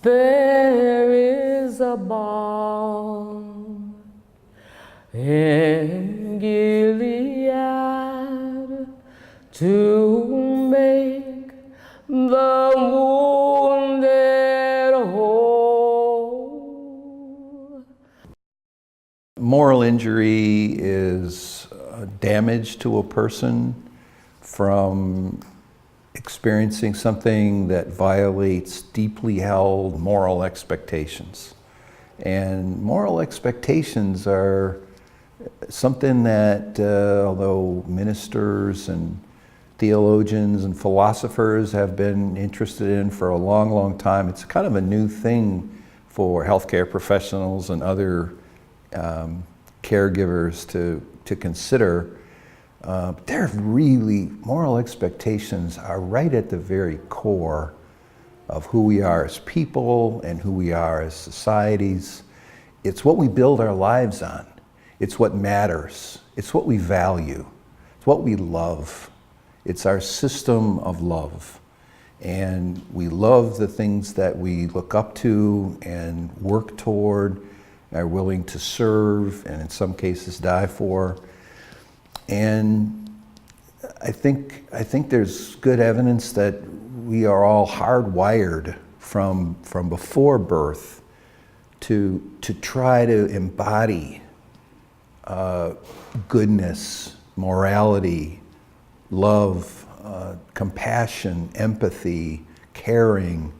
There is a balm in Gilead to make the wounded whole. Moral injury is damage to a person from experiencing something that violates deeply held moral expectations. And moral expectations are something that, although ministers and theologians and philosophers have been interested in for a long, long time, it's kind of a new thing for healthcare professionals and other caregivers to consider. They're really, moral expectations are right at the very core of who we are as people and who we are as societies. It's what we build our lives on. It's what matters. It's what we value. It's what we love. It's our system of love. And we love the things that we look up to and work toward, are willing to serve, and in some cases die for. And I think there's good evidence that we are all hardwired from before birth to try to embody goodness, morality, love, compassion, empathy, caring.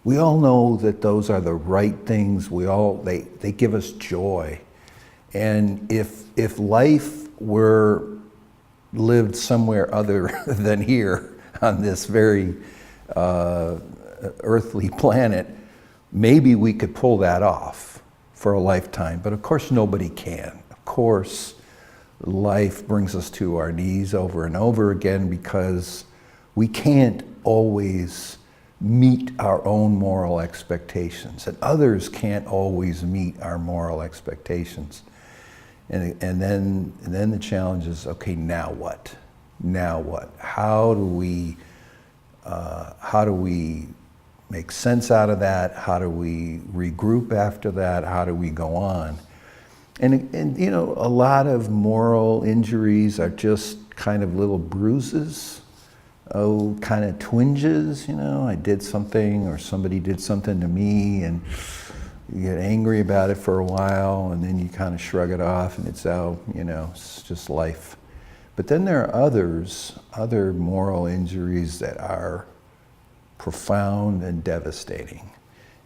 We all know that those are the right things. They give us joy. And if life were lived somewhere other than here on this very earthly planet, maybe we could pull that off for a lifetime. But of course nobody can. Of course life brings us to our knees over and over again because we can't always meet our own moral expectations, and others can't always meet our moral expectations. And then the challenge is, okay, now what? Now what? How do we make sense out of that? How do we regroup after that? How do we go on? And you know, a lot of moral injuries are just kind of little bruises, kind of twinges, you know, I did something or somebody did something to me, and you get angry about it for a while, and then you kind of shrug it off, and it's out, you know, it's just life. But then there are other moral injuries that are profound and devastating.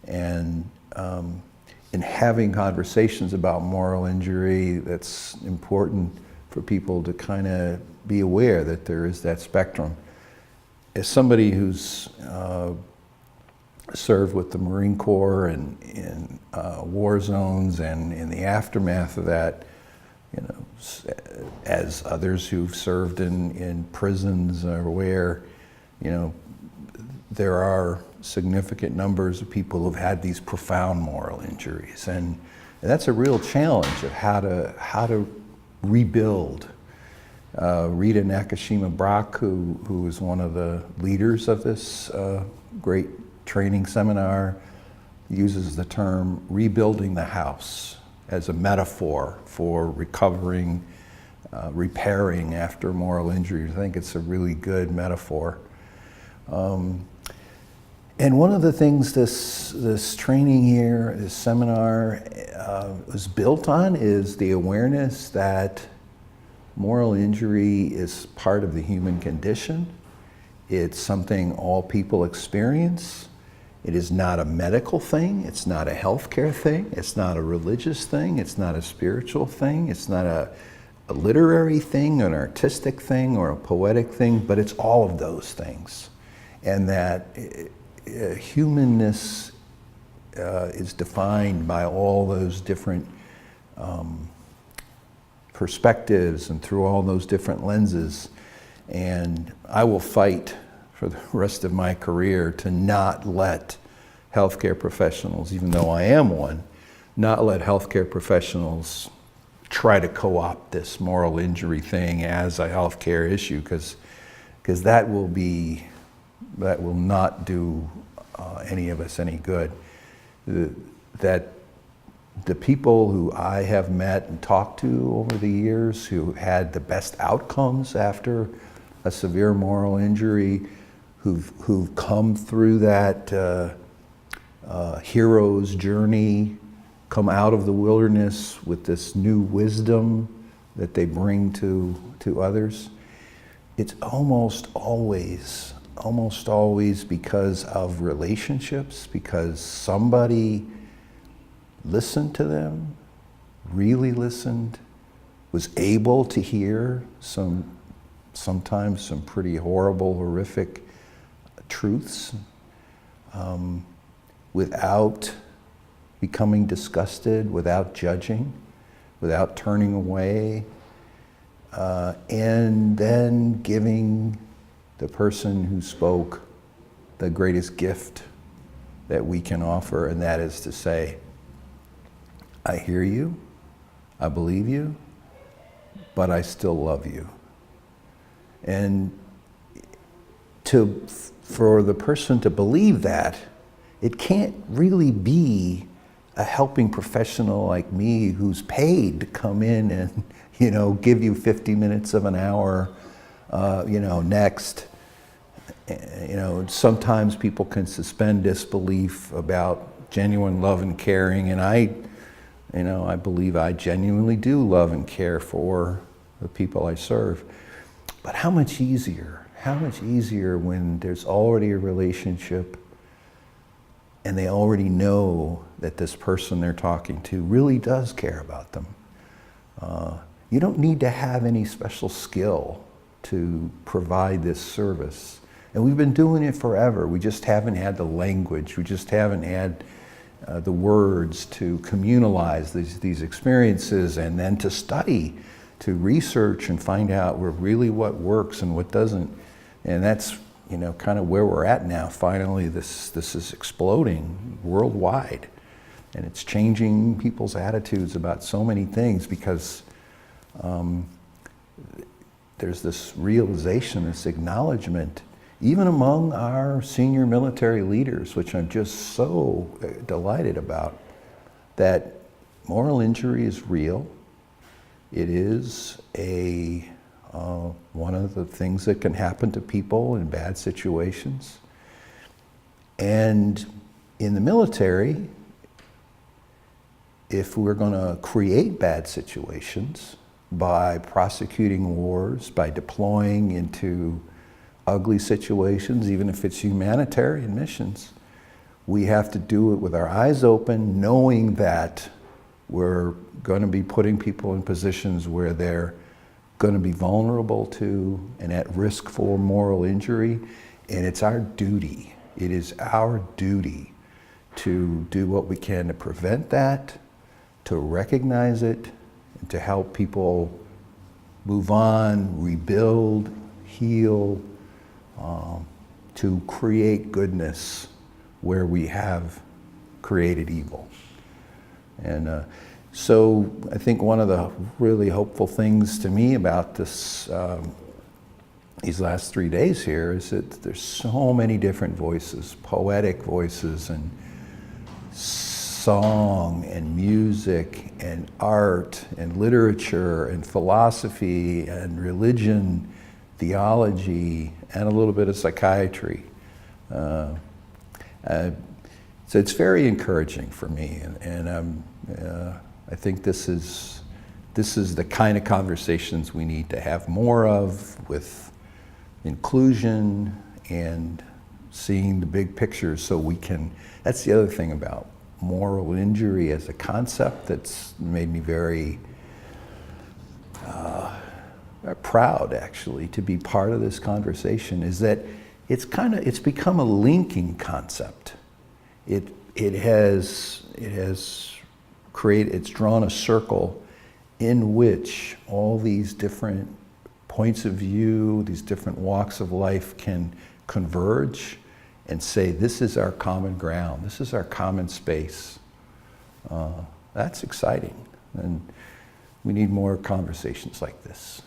And in having conversations about moral injury, that's important for people to kind of be aware that there is that spectrum. As somebody who's served with the Marine Corps and in war zones and in the aftermath of that, you know, as others who've served in prisons or where, you know, there are significant numbers of people who've had these profound moral injuries, and that's a real challenge of how to rebuild. Rita Nakashima Brock, who is one of the leaders of this great training seminar, uses the term rebuilding the house as a metaphor for recovering, repairing after moral injury. I think it's a really good metaphor. And one of the things this training here, this seminar was built on is the awareness that moral injury is part of the human condition. It's something all people experience. It is not a medical thing. It's not a healthcare thing. It's not a religious thing. It's not a spiritual thing. It's not a literary thing, an artistic thing, or a poetic thing, but it's all of those things. And that humanness is defined by all those different perspectives and through all those different lenses. And I will fight for the rest of my career to not let healthcare professionals, even though I am one, not let healthcare professionals try to co-opt this moral injury thing as a healthcare issue, because that will not do any of us any good. that the people who I have met and talked to over the years who had the best outcomes after a severe moral injury, who've come through that hero's journey, come out of the wilderness with this new wisdom that they bring to others, it's almost always because of relationships, because somebody listened to them, really listened, was able to hear sometimes some pretty horrible, horrific truths, without becoming disgusted, without judging, without turning away, and then giving the person who spoke the greatest gift that we can offer, and that is to say, I hear you, I believe you, but I still love you. And for the person to believe that, it can't really be a helping professional like me who's paid to come in and, give you 50 minutes of an hour, next. Sometimes people can suspend disbelief about genuine love and caring, and I believe I genuinely do love and care for the people I serve. But how much easier when there's already a relationship and they already know that this person they're talking to really does care about them. You don't need to have any special skill to provide this service. And we've been doing it forever. We just haven't had the language. We just haven't had the words to communalize these experiences, and then to study, to research and find out really what works and what doesn't. And that's kind of where we're at now. Finally, this is exploding worldwide, and it's changing people's attitudes about so many things, because there's this realization, this acknowledgement, even among our senior military leaders, which I'm just so delighted about, that moral injury is real. It is one of the things that can happen to people in bad situations. And in the military, if we're going to create bad situations by prosecuting wars, by deploying into ugly situations, even if it's humanitarian missions, we have to do it with our eyes open, knowing that we're going to be putting people in positions where they're going to be vulnerable to and at risk for moral injury. And it's our duty, it is our duty to do what we can to prevent that, to recognize it, and to help people move on, rebuild, heal, to create goodness where we have created evil. And so I think one of the really hopeful things to me about this, these last 3 days here, is that there's so many different voices, poetic voices, and song and music and art and literature and philosophy and religion, theology, and a little bit of psychiatry. So it's very encouraging for me, and I think this is the kind of conversations we need to have more of, with inclusion and seeing the big picture, so we can. That's the other thing about moral injury as a concept that's made me very proud, actually, to be part of this conversation, is that it's become a linking concept. It's drawn a circle in which all these different points of view, these different walks of life can converge and say, this is our common ground, this is our common space. That's exciting, and we need more conversations like this.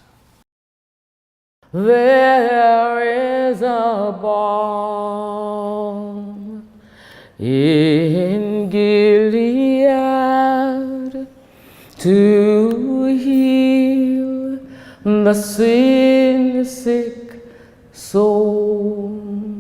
There is a balm in Gilead to heal the sin sick soul.